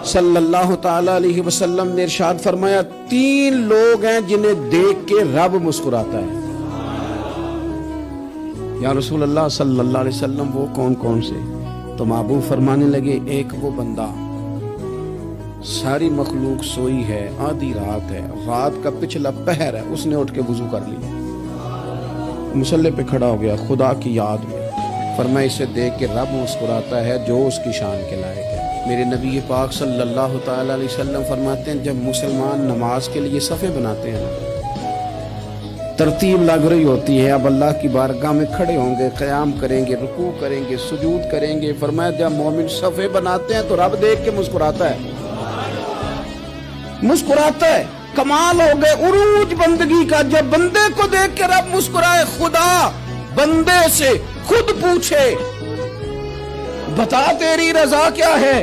सल्लल्लाहु ताला अलैहि वसल्लम ने इरशाद फरमाया, 3 लोग हैं जिन्हें देख के रब मुस्कुराता है। या रसूल अल्लाह सल्लल्लाहु अलैहि वसल्लम वो कौन कौन से? तो महबूब फरमाने लगे, एक वो बंदा सारी मखलूक सोई है, आधी रात है, रात का पिछला पहर है, उसने उठ के वुजू कर लिया, मुसल्ले पे खड़ा हो गया खुदा की याद में, फरमाया इसे देख के रब मुस्कुराता है जो उसकी शान के लायक है। मेरे नबी पाक सल्लल्लाहु ताला अलैहि वसल्लम फरमाते हैं, जब मुसलमान नमाज के लिए सफ़े बनाते हैं, तरतीब लग रही होती है, अब अल्लाह की बारगाह में खड़े होंगे, क़याम करेंगे, रुकू करेंगे, सुजूद करेंगे, फरमाया जब मोमिन सफ़े बनाते हैं तो रब देख के मुस्कुराता है, मुस्कुराता है। कमाल हो गए उरूज बंदगी का, जब बंदे को देख के रब मुस्कुराए। खुदा बंदे से खुद पूछे, बता तेरी रजा क्या है,